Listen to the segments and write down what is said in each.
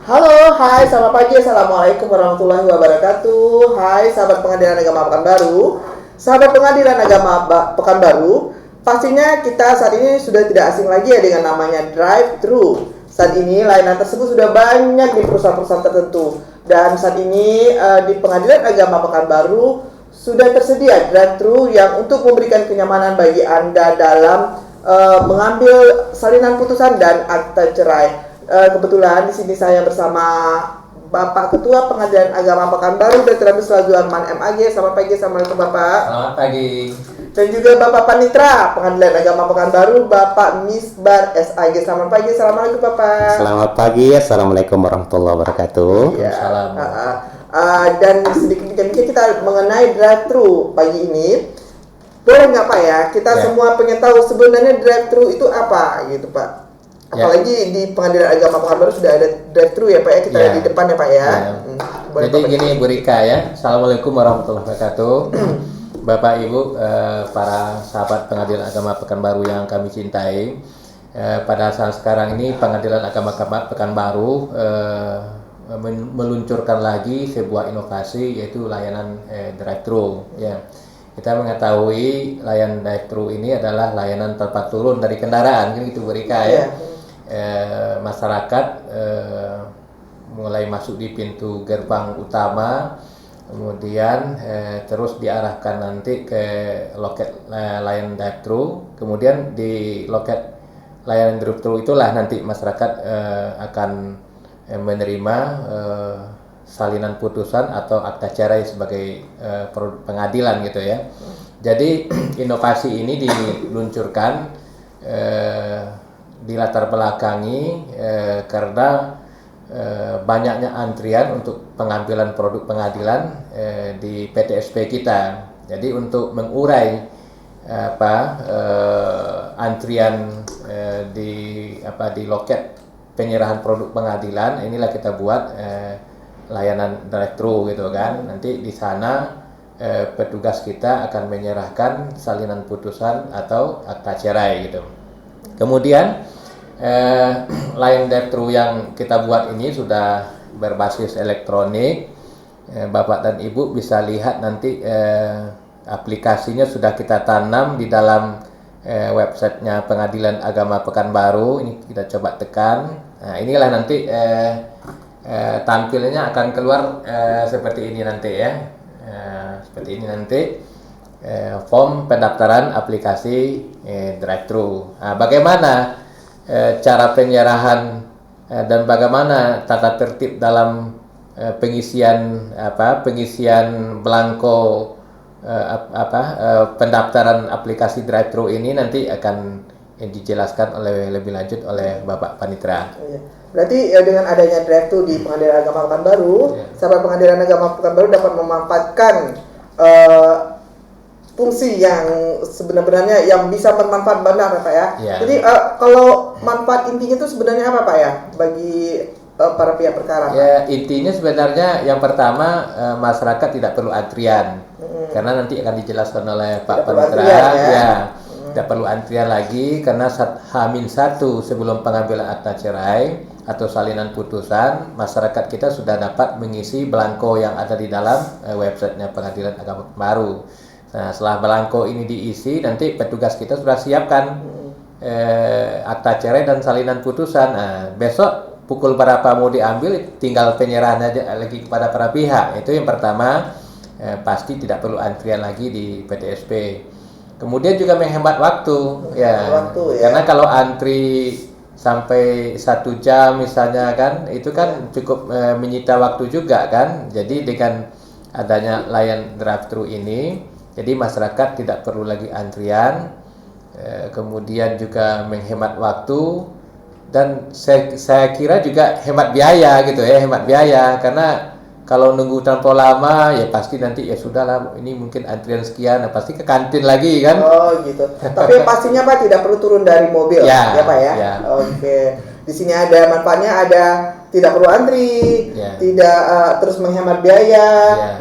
Halo, hai, selamat pagi, assalamualaikum warahmatullahi wabarakatuh. Hai, sahabat pengadilan agama Pekanbaru, sahabat pengadilan agama Pekanbaru. Pastinya kita saat ini sudah tidak asing lagi ya dengan namanya drive-thru. Saat ini layanan tersebut sudah banyak di perusahaan-perusahaan tertentu. Dan saat ini di pengadilan agama Pekanbaru sudah tersedia drive-thru yang untuk memberikan kenyamanan bagi Anda dalam mengambil salinan putusan dan akta cerai. Kebetulan di sini saya bersama Bapak Ketua Pengadilan Agama Pekanbaru, Dr. Abdus Lazuarman MAG. Selamat pagi, assalamualaikum Bapak. Selamat pagi. Dan juga Bapak Panitra Pengadilan Agama Pekanbaru, Bapak Misbar SAG. Selamat pagi, assalamualaikum Bapak. Selamat pagi, assalamualaikum warahmatullahi wabarakatuh. Ya. Salam. Dan sedikit kita mengenai drive-thru pagi ini. Boleh nggak Pak ya? Kita semua pengen tahu sebenarnya drive-thru itu apa gitu Pak. Apalagi di Pengadilan Agama Pekanbaru sudah ada drive-thru ya Pak ya, kita di depan ya Pak ya. Jadi gini Bu Rika ya, Assalamualaikum warahmatullahi wabarakatuh. Bapak Ibu, para sahabat Pengadilan Agama Pekanbaru yang kami cintai, pada saat sekarang ini Pengadilan Agama Pekanbaru meluncurkan lagi sebuah inovasi, yaitu layanan drive-thru ya. Kita mengetahui layanan drive-thru ini adalah layanan tempat turun dari kendaraan, kan gitu Bu Rika ya. Masyarakat mulai masuk di pintu gerbang utama, kemudian terus diarahkan nanti ke loket layanan drive-thru. Kemudian di loket layanan drive-thru itulah nanti masyarakat akan menerima salinan putusan atau akta cerai sebagai produk pengadilan gitu ya. Jadi inovasi ini diluncurkan di latar belakangi karena banyaknya antrian untuk pengambilan produk pengadilan di PTSP kita. Jadi untuk mengurai antrian di loket penyerahan produk pengadilan, inilah kita buat layanan drive-thru gitu kan. Nanti di sana petugas kita akan menyerahkan salinan putusan atau akta cerai gitu. Kemudian layanan drive-thru yang kita buat ini sudah berbasis elektronik. Bapak dan Ibu bisa lihat nanti aplikasinya sudah kita tanam di dalam websitenya Pengadilan Agama Pekanbaru. Ini kita coba tekan. Nah, inilah nanti tampilnya akan keluar seperti ini nanti ya. Seperti ini nanti form pendaftaran aplikasi drive-thru. Nah, bagaimana cara penyerahan dan bagaimana tata tertib dalam pengisian belangko pendaftaran aplikasi drive-thru ini nanti akan dijelaskan lebih lanjut oleh Bapak Panitra. Berarti dengan adanya drive-thru di Pengadilan Agama Pekanbaru, sahabat Pengadilan Agama Pekanbaru dapat memanfaatkan fungsi yang sebenarnya yang bisa bermanfaat benar Pak ya. Jadi kalau manfaat intinya itu sebenarnya apa Pak ya bagi para pihak perkara? Ya, intinya sebenarnya yang pertama masyarakat tidak perlu antrian. Karena nanti akan dijelaskan oleh Pak Panitra tidak perlu antrian lagi karena H-1 sebelum pengambilan akta cerai atau salinan putusan, masyarakat kita sudah dapat mengisi belangko yang ada di dalam websitenya Pengadilan Agama Pekanbaru. Nah, setelah belangko ini diisi, nanti petugas kita sudah siapkan akta cerai dan salinan putusan. Nah, besok pukul berapa mau diambil, tinggal penyerahan aja lagi kepada para pihak. Itu yang pertama, pasti tidak perlu antrian lagi di PTSP. Kemudian juga menghemat waktu, karena kalau antri sampai 1 jam misalnya kan, itu kan cukup menyita waktu juga kan. Jadi dengan adanya layanan drive-thru ini, jadi masyarakat tidak perlu lagi antrian, kemudian juga menghemat waktu, dan saya kira juga hemat biaya gitu ya, karena kalau nunggu terlalu lama ya pasti nanti ya sudahlah, ini mungkin antrian sekian, nah pasti ke kantin lagi kan. Oh gitu. Tapi pastinya Pak tidak perlu turun dari mobil ya Pak ya. Oke. Di sini ada manfaatnya, ada tidak perlu antri, tidak terus menghemat biaya,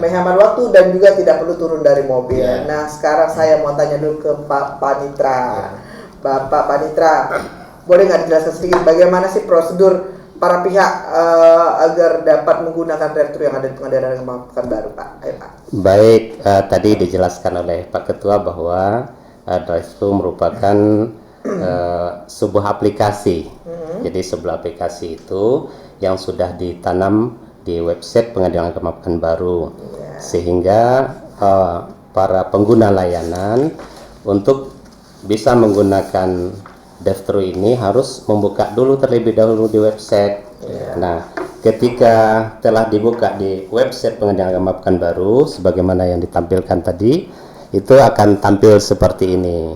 menghemat waktu, dan juga tidak perlu turun dari mobil. Nah, sekarang saya mau tanya dulu ke Pak Panitra. Bapak Panitra, boleh nggak dijelaskan sedikit bagaimana sih prosedur para pihak agar dapat menggunakan drive-thru yang ada di Pengadilan Agama Pekanbaru, Pak? Ayo, Pak. Baik, tadi dijelaskan oleh Pak Ketua bahwa drive-thru merupakan sebuah aplikasi. Jadi sebuah aplikasi itu yang sudah ditanam di website Pengadilan Agama Pekanbaru, sehingga para pengguna layanan untuk bisa menggunakan drive-thru ini harus membuka dulu terlebih dahulu di website. Nah, ketika telah dibuka di website Pengadilan Agama Pekanbaru sebagaimana yang ditampilkan tadi, itu akan tampil seperti ini.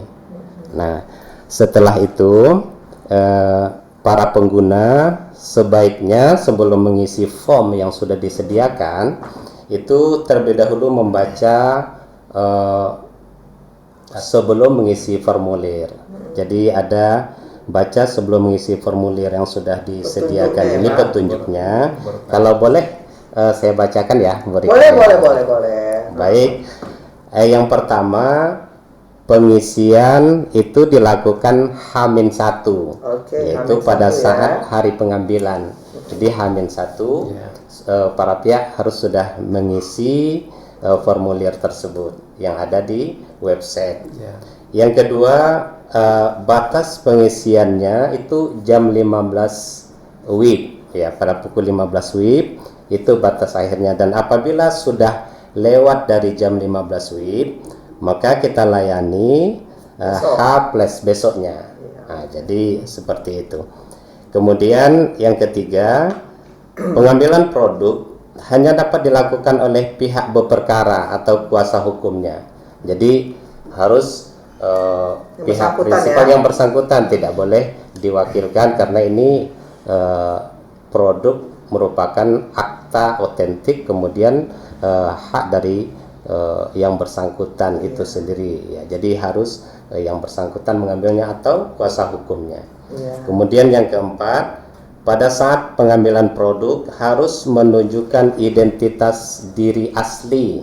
Nah, setelah itu para pengguna sebaiknya sebelum mengisi form yang sudah disediakan itu terlebih dahulu membaca sebelum mengisi formulir. Jadi ada baca sebelum mengisi formulir yang sudah disediakan ini petunjuknya. Kalau boleh saya bacakan ya. Boleh. Baik. Yang pertama, pengisian itu dilakukan H-1, yaitu pada saat hari pengambilan. Jadi H-1 para pihak harus sudah mengisi formulir tersebut yang ada di website. Yang kedua, batas pengisiannya itu jam 15 WIB ya, pada pukul 15 WIB itu batas akhirnya, dan apabila sudah lewat dari jam 15 WIB maka kita layani H+ besoknya. Nah, jadi seperti itu. Kemudian yang ketiga, pengambilan produk hanya dapat dilakukan oleh pihak berperkara atau kuasa hukumnya. Jadi harus pihak prinsipal yang bersangkutan, tidak boleh diwakilkan karena ini produk merupakan akta otentik, kemudian hak dari yang bersangkutan itu sendiri ya. Jadi harus yang bersangkutan mengambilnya atau kuasa hukumnya. Kemudian yang keempat, pada saat pengambilan produk harus menunjukkan identitas diri asli.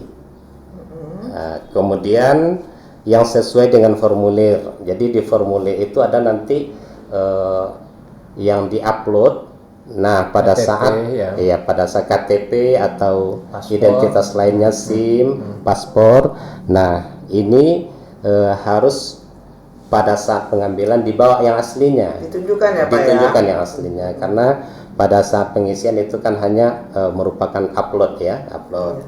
Kemudian yang sesuai dengan formulir. Jadi di formulir itu ada nanti yang diupload. Nah, pada KTP, saat pada saat KTP atau paspor, identitas lainnya, SIM, paspor. Nah, ini harus pada saat pengambilan dibawa yang aslinya. Ditunjukkan ya, Pak, ditunjukkan yang aslinya, karena pada saat pengisian itu kan hanya merupakan upload ya, upload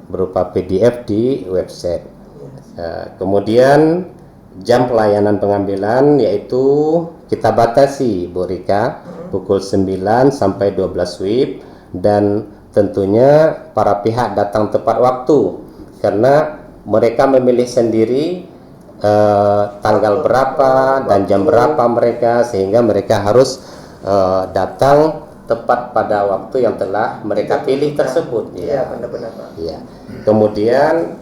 berupa PDF di website. Kemudian jam pelayanan pengambilan yaitu kita batasi, Bu Rika, pukul 9 sampai 12 WIB, dan tentunya para pihak datang tepat waktu karena mereka memilih sendiri tanggal berapa dan jam berapa mereka, sehingga mereka harus datang tepat pada waktu yang telah mereka pilih tersebut. Iya, benar-benar, Pak. Iya. Kemudian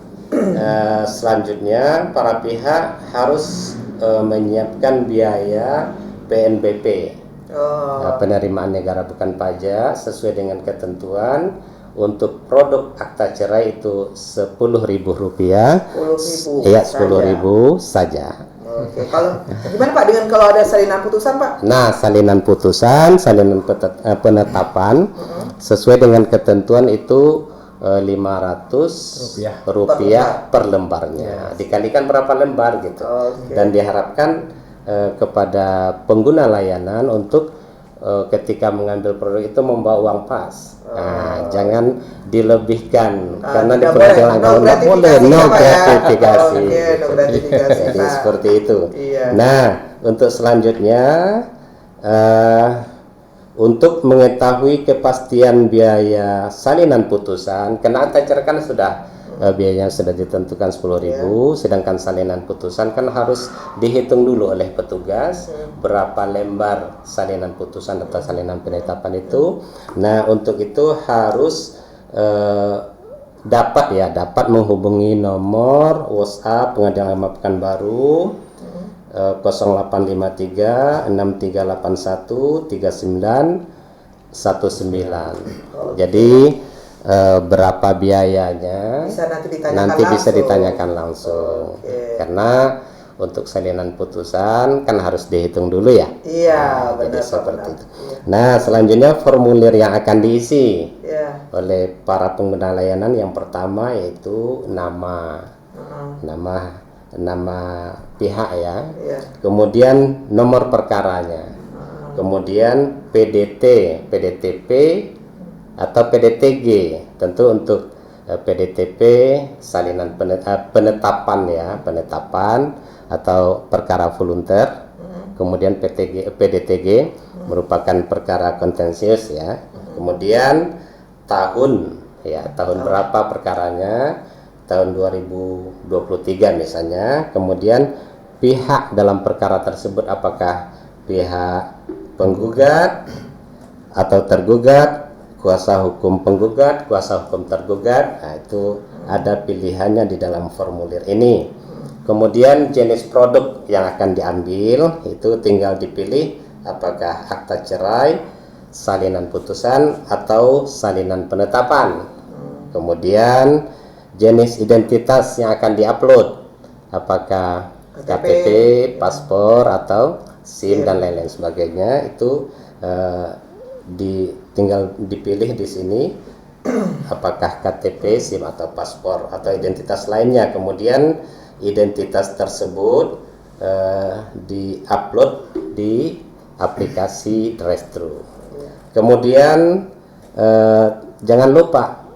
selanjutnya para pihak harus menyiapkan biaya PNBP, penerimaan negara bukan pajak, sesuai dengan ketentuan. Untuk produk akta cerai itu Rp10.000. Iya, 10.000 saja. Oke, kalau gimana Pak dengan kalau ada salinan putusan, Pak? Nah, salinan putusan, salinan penetapan sesuai dengan ketentuan itu Rp500 per lembarnya. Dikalikan berapa lembar gitu. Dan diharapkan kepada pengguna layanan untuk ketika mengambil produk itu membawa uang pas. Jangan dilebihkan karena di Pengadilan Agama nggak boleh no gratifikasi. Jadi seperti itu. Nah, untuk selanjutnya untuk mengetahui kepastian biaya salinan putusan, karena akta cerai kan sudah biayanya sudah ditentukan 10.000, sedangkan salinan putusan kan harus dihitung dulu oleh petugas berapa lembar salinan putusan atau salinan penetapan itu. Nah, untuk itu harus dapat menghubungi nomor WhatsApp Pengadilan Agama Pekanbaru 0853 6381 3919. Jadi berapa biayanya nanti bisa ditanyakan langsung. Karena untuk salinan putusan kan harus dihitung dulu ya. Iya, Jadi benar. seperti itu. Nah, selanjutnya formulir yang akan diisi oleh para pengguna layanan yang pertama yaitu nama pihak ya. Kemudian nomor perkaranya. Kemudian PDT, PDTP atau PDTG. Tentu untuk PDTP salinan penetapan ya, penetapan atau perkara volunter. Kemudian PDTG merupakan perkara kontensius ya. Kemudian tahun ya, tahun berapa perkaranya? Tahun 2023 misalnya. Kemudian pihak dalam perkara tersebut apakah pihak penggugat atau tergugat, kuasa hukum penggugat, kuasa hukum tergugat. Nah, itu ada pilihannya di dalam formulir ini. Kemudian jenis produk yang akan diambil itu tinggal dipilih apakah akta cerai, salinan putusan atau salinan penetapan. Kemudian jenis identitas yang akan diupload apakah KTP, paspor atau SIM dan lain-lain sebagainya. Itu tinggal dipilih di sini apakah KTP, SIM atau paspor atau identitas lainnya. Kemudian identitas tersebut diupload di aplikasi drive-thru. Kemudian jangan lupa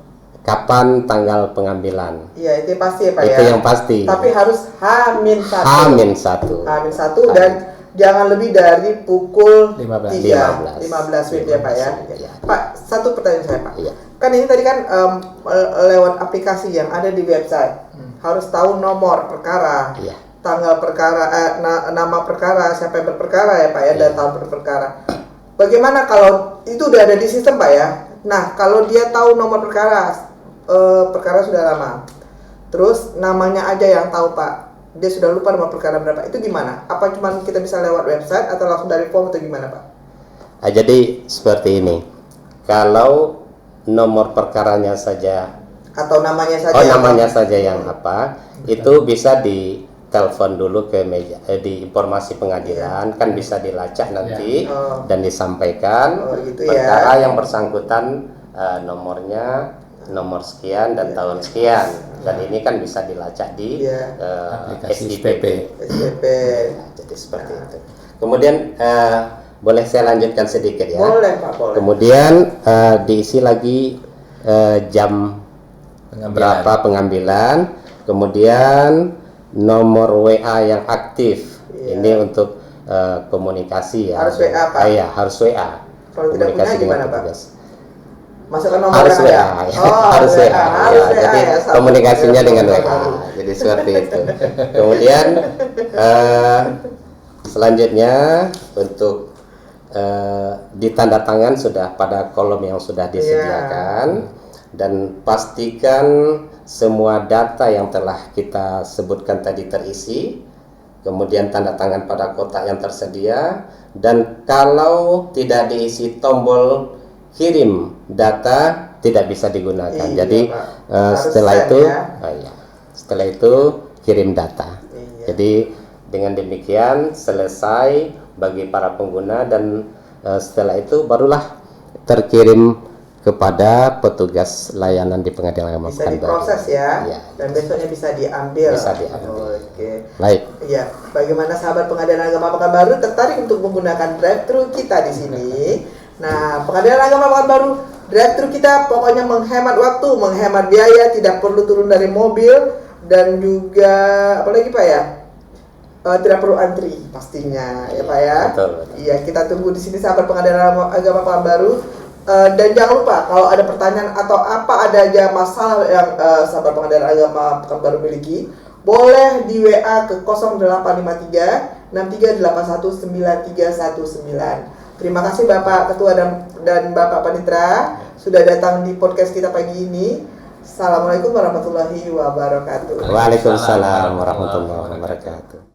kapan tanggal pengambilan. Iya, itu pasti ya Pak itu ya. yang pasti. Tapi harus H-1. H-1 dan jangan lebih dari pukul 15 WIB ya Pak ya. Ya. Pak, satu pertanyaan saya Pak. Iya. Kan ini tadi kan lewat aplikasi yang ada di website. Harus tahu nomor perkara, Iya. tanggal perkara, nama perkara, siapa yang berperkara ya Pak ya, dan tahun berperkara. Bagaimana kalau itu udah ada di sistem Pak ya? Nah, kalau dia tahu nomor perkara, perkara sudah lama, terus namanya aja yang tahu Pak, dia sudah lupa nomor perkara berapa, itu gimana? Apa cuma kita bisa lewat website atau langsung dari form atau gimana Pak? Jadi seperti ini, kalau nomor perkaranya saja Atau namanya saja? namanya saja yang apa, itu bisa ditelepon dulu ke meja di informasi pengadilan, kan bisa dilacak nanti dan disampaikan perkara yang bersangkutan, nomornya nomor sekian dan tahun sekian, dan ini kan bisa dilacak di SIPP. Jadi seperti itu. Kemudian boleh saya lanjutkan sedikit ya? Boleh Pak, boleh. Kemudian diisi lagi jam berapa pengambilan, kemudian nomor WA yang aktif. Ini untuk komunikasi ya. Harus WA Pak? Iya, harus WA. Kalau tidak punya gimana Pak? Masukkan nomor Harus WA, ya. Harus WA. Harus WA. Jadi komunikasinya dengan WA. Jadi seperti itu. Kemudian selanjutnya untuk ditandatangan sudah pada kolom yang sudah disediakan, dan pastikan semua data yang telah kita sebutkan tadi terisi. Kemudian tanda tangan pada kotak yang tersedia, dan kalau tidak diisi tombol kirim data tidak bisa digunakan. Jadi setelah itu kirim data. Jadi dengan demikian selesai bagi para pengguna, dan setelah itu barulah terkirim kepada petugas layanan di Pengadilan Agama bisa Pekanbaru. diproses ya, dan besoknya bisa diambil. Oke. Baik. Iya, bagaimana sahabat Pengadilan Agama Pekanbaru tertarik untuk menggunakan drive-thru kita di sini? Nah, Pengadilan Agama Pekanbaru, drive-thru kita pokoknya menghemat waktu, menghemat biaya, tidak perlu turun dari mobil, dan juga apalagi Pak ya? Tidak perlu antri pastinya ya Pak ya. Betul. Iya, kita tunggu di sini sahabat Pengadilan Agama Pekanbaru. Dan jangan lupa kalau ada pertanyaan atau apa ada aja masalah yang sahabat Pengadilan Agama Pekanbaru miliki, boleh di WA ke 0853 6381 9319. Terima kasih Bapak Ketua dan Bapak Panitra sudah datang di podcast kita pagi ini. Assalamualaikum warahmatullahi wabarakatuh. Waalaikumsalam warahmatullahi wabarakatuh.